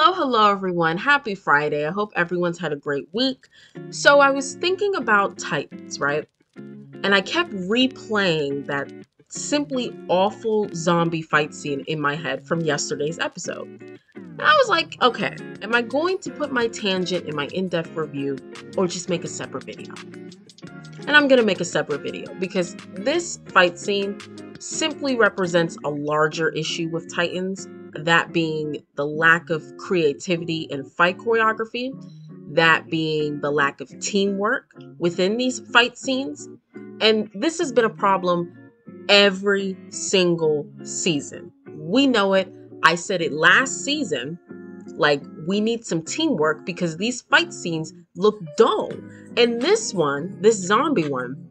Hello everyone. Happy Friday. I hope everyone's had a great week. So I was thinking about Titans, right? And I kept replaying that simply awful zombie fight scene in my head from yesterday's episode. And I was like, okay, am I going to put my tangent in my in-depth review or just make a separate video? And I'm going to make a separate video because this fight scene simply represents a larger issue with Titans, that being the lack of creativity in fight choreography, that being the lack of teamwork within these fight scenes. And this has been a problem every single season. We know it. I said it last season. Like, we need some teamwork because these fight scenes look dull. And this one, this zombie one,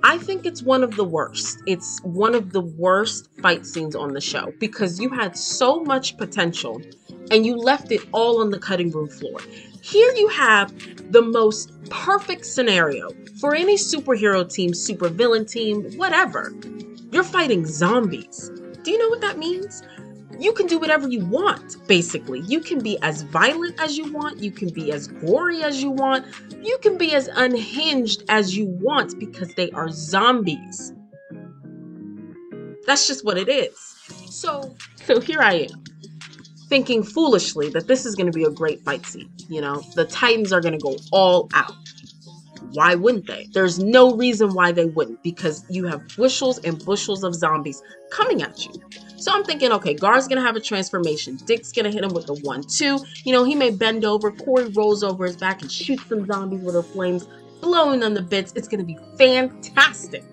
I think it's one of the worst. It's one of the worst fight scenes on the show because you had so much potential and you left it all on the cutting room floor. Here you have the most perfect scenario for any superhero team, supervillain team, whatever. You're fighting zombies. Do you know what that means? You can do whatever you want, basically. You can be as violent as you want. You can be as gory as you want. You can be as unhinged as you want because they are zombies. That's just what it is. So here I am, thinking foolishly that this is going to be a great fight scene. You know, the Titans are going to go all out. Why wouldn't they? There's no reason why they wouldn't, because you have bushels and bushels of zombies coming at you. So I'm thinking, okay, Gar's going to have a transformation. Dick's going to hit him with the 1-2. You know, he may bend over. Corey rolls over his back and shoots some zombies with her flames, blowing them to bits. It's going to be fantastic.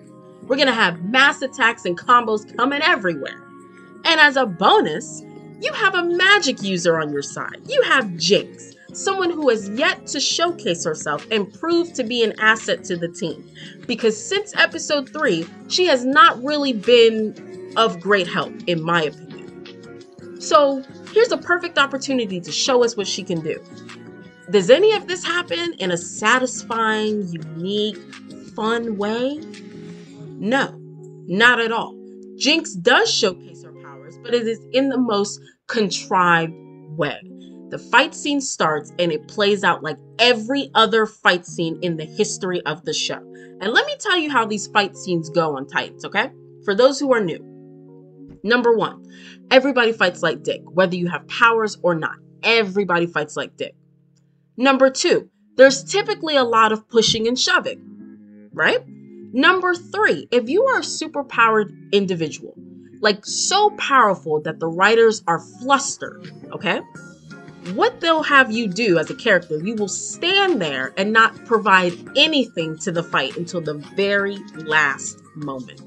We're going to have mass attacks and combos coming everywhere. And as a bonus, you have a magic user on your side. You have Jinx, someone who has yet to showcase herself and prove to be an asset to the team. Because since episode 3, she has not really been of great help, in my opinion. So here's a perfect opportunity to show us what she can do. Does any of this happen in a satisfying, unique, fun way? No, not at all. Jinx does showcase her powers, but it is in the most contrived way. The fight scene starts and it plays out like every other fight scene in the history of the show. And let me tell you how these fight scenes go on Titans, okay? For those who are new. Number 1, everybody fights like Dick, whether you have powers or not. Everybody fights like Dick. Number 2, there's typically a lot of pushing and shoving, right? Number 3, if you are a superpowered individual, like so powerful that the writers are flustered, okay? What they'll have you do as a character, you will stand there and not provide anything to the fight until the very last moment.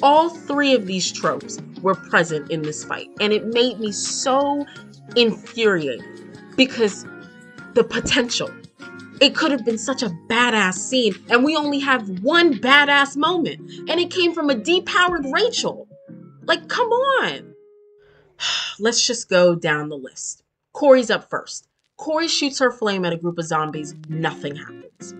All 3 of these tropes were present in this fight, and it made me so infuriated because the potential. It could have been such a badass scene, and we only have one badass moment, and it came from a depowered Rachel. Like, come on. Let's just go down the list. Corey's up first. Corey shoots her flame at a group of zombies. Nothing happens.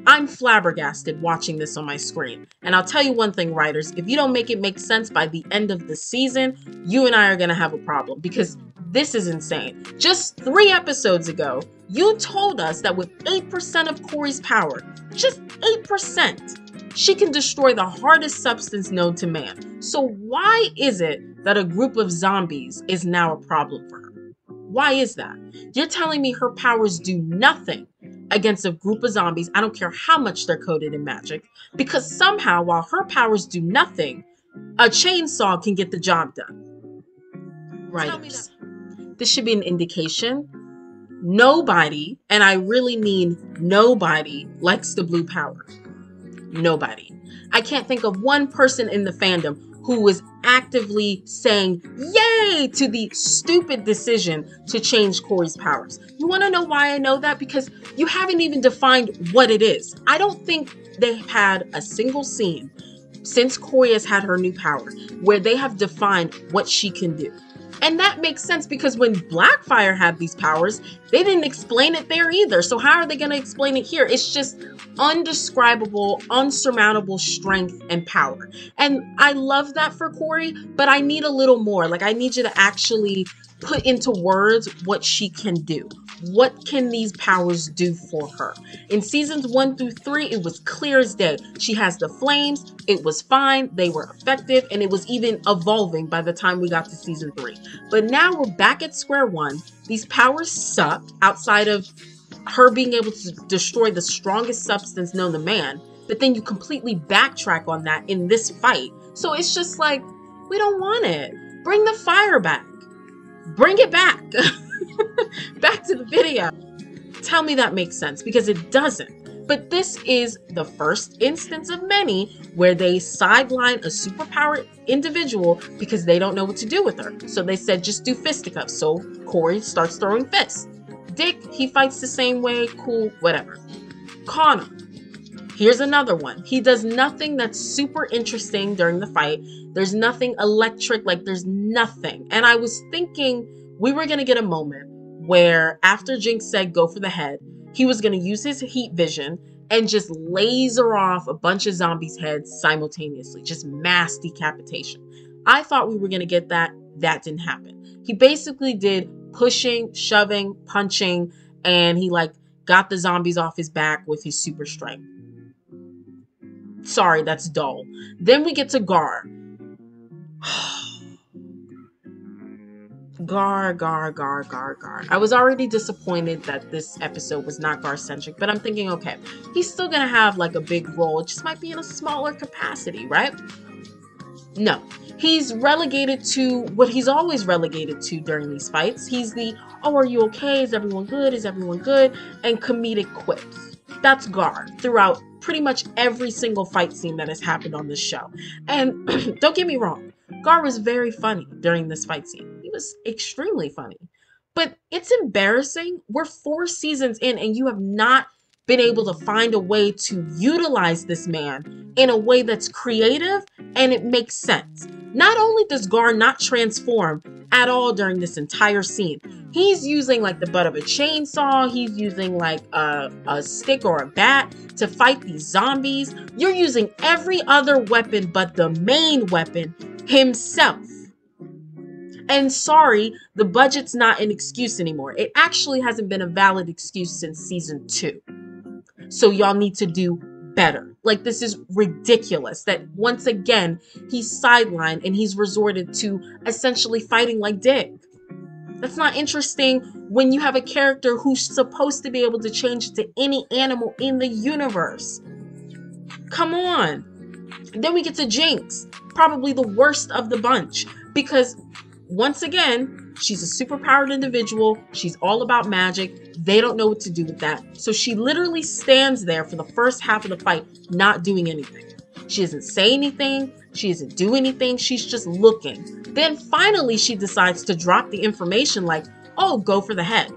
I'm flabbergasted watching this on my screen. And I'll tell you one thing, writers, if you don't make it make sense by the end of the season, you and I are going to have a problem because this is insane. Just 3 episodes ago, you told us that with 8% of Corey's power, just 8%, she can destroy the hardest substance known to man. So why is it that a group of zombies is now a problem for her? Why is that? You're telling me her powers do nothing against a group of zombies. I don't care how much they're coded in magic, because somehow while her powers do nothing, a chainsaw can get the job done. Writers, this should be an indication. Nobody, and I really mean nobody, likes the blue power. Nobody. I can't think of one person in the fandom who is actively saying yay to the stupid decision to change Corey's powers. You want to know why I know that? Because you haven't even defined what it is. I don't think they've had a single scene since Corey has had her new power where they have defined what she can do. And that makes sense because when Blackfire had these powers, They didn't explain it there either. So how are they going to explain it here? It's just undescribable, unsurmountable strength and power. And I love that for Corey, but I need a little more. Like, I need you to actually put into words what she can do. What can these powers do for her? In seasons 1 through 3, it was clear as day. She has the flames. It was fine. They were effective. And it was even evolving by the time we got to season 3. But now we're back at square one. These powers suck outside of her being able to destroy the strongest substance known to man. But then you completely backtrack on that in this fight. So it's just like, we don't want it. Bring the fire back. Bring it back. Back to the video. Tell me that makes sense, because it doesn't. But this is the first instance of many where they sideline a superpowered individual because they don't know what to do with her. So they said, just do fisticuffs. So Corey starts throwing fists. Dick, he fights the same way. Cool, whatever. Connor. Here's another one. He does nothing that's super interesting during the fight. There's nothing electric, like there's nothing. And I was thinking we were going to get a moment where after Jinx said go for the head, he was going to use his heat vision and just laser off a bunch of zombies' heads simultaneously. Just mass decapitation. I thought we were going to get that. That didn't happen. He basically did pushing, shoving, punching, and he like got the zombies off his back with his super strength. Sorry, that's dull. Then we get to Gar. Gar. I was already disappointed that this episode was not Gar-centric, but I'm thinking, okay, he's still gonna have like a big role. It just might be in a smaller capacity, right? No. He's relegated to what he's always relegated to during these fights. He's the, oh, are you okay? Is everyone good? Is everyone good? And comedic quips. That's Gar throughout pretty much every single fight scene that has happened on this show. And don't get me wrong, Gar was very funny during this fight scene. He was extremely funny. But it's embarrassing. We're 4 seasons in and you have not been able to find a way to utilize this man in a way that's creative and it makes sense. Not only does Gar not transform at all during this entire scene, he's using like the butt of a chainsaw, he's using like a stick or a bat to fight these zombies. You're using every other weapon but the main weapon, himself. And sorry, the budget's not an excuse anymore. It actually hasn't been a valid excuse since season 2. So y'all need to do better. Like, this is ridiculous that once again, he's sidelined and he's resorted to essentially fighting like Dick. That's not interesting when you have a character who's supposed to be able to change to any animal in the universe. Come on. Then we get to Jinx, probably the worst of the bunch, because once again, she's a superpowered individual. She's all about magic. They don't know what to do with that. So she literally stands there for the first half of the fight, not doing anything. She doesn't say anything. She doesn't do anything. She's just looking. Then finally, she decides to drop the information like, oh, go for the head.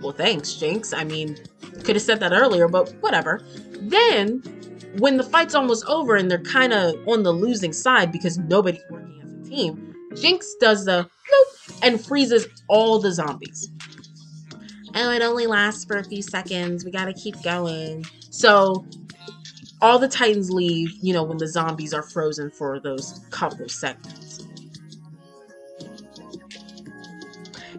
Well, thanks, Jinx. I mean, could have said that earlier, but whatever. Then, when the fight's almost over and they're kind of on the losing side because nobody's working as a team, Jinx does the bloop and freezes all the zombies. Oh, it only lasts for a few seconds. We gotta keep going. So all the Titans leave, you know, when the zombies are frozen for those couple seconds.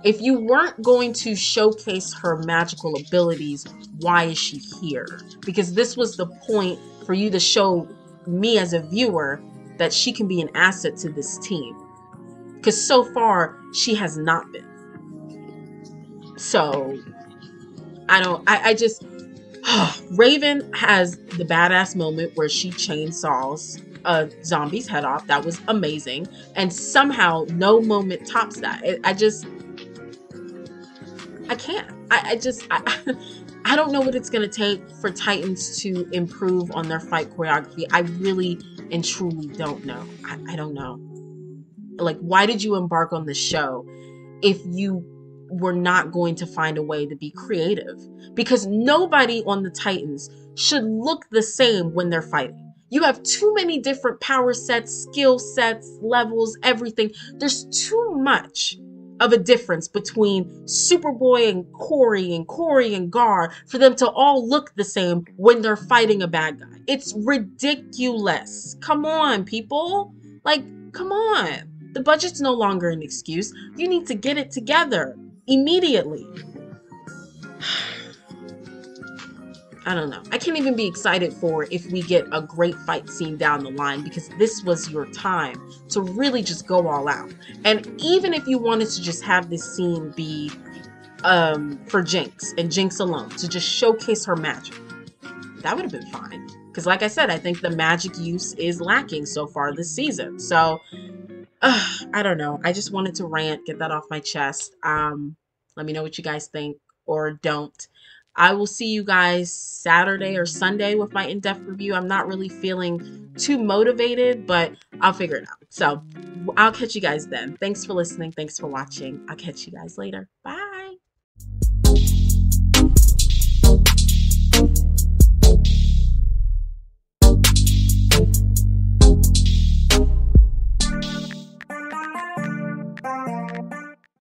If you weren't going to showcase her magical abilities, why is she here? Because this was the point for you to show me as a viewer that she can be an asset to this team. Because so far, she has not been. So, I just, Raven has the badass moment where she chainsaws a zombie's head off. That was amazing. And somehow, no moment tops that. I can't. I don't know what it's going to take for Titans to improve on their fight choreography. I really and truly don't know. I don't know. Like, why did you embark on this show if you were not going to find a way to be creative? Because nobody on the Titans should look the same when they're fighting. You have too many different power sets, skill sets, levels, everything. There's too much of a difference between Superboy and Corey and Gar for them to all look the same when they're fighting a bad guy. It's ridiculous. Come on, people. Like, come on. The budget's no longer an excuse. You need to get it together immediately. I don't know. I can't even be excited for if we get a great fight scene down the line, because this was your time to really just go all out. And even if you wanted to just have this scene be for Jinx and Jinx alone, to just showcase her magic, that would have been fine. Because like I said, I think the magic use is lacking so far this season. So, I don't know. I just wanted to rant, get that off my chest. Let me know what you guys think or don't. I will see you guys Saturday or Sunday with my in-depth review. I'm not really feeling too motivated, but I'll figure it out. So I'll catch you guys then. Thanks for listening. Thanks for watching. I'll catch you guys later. Bye.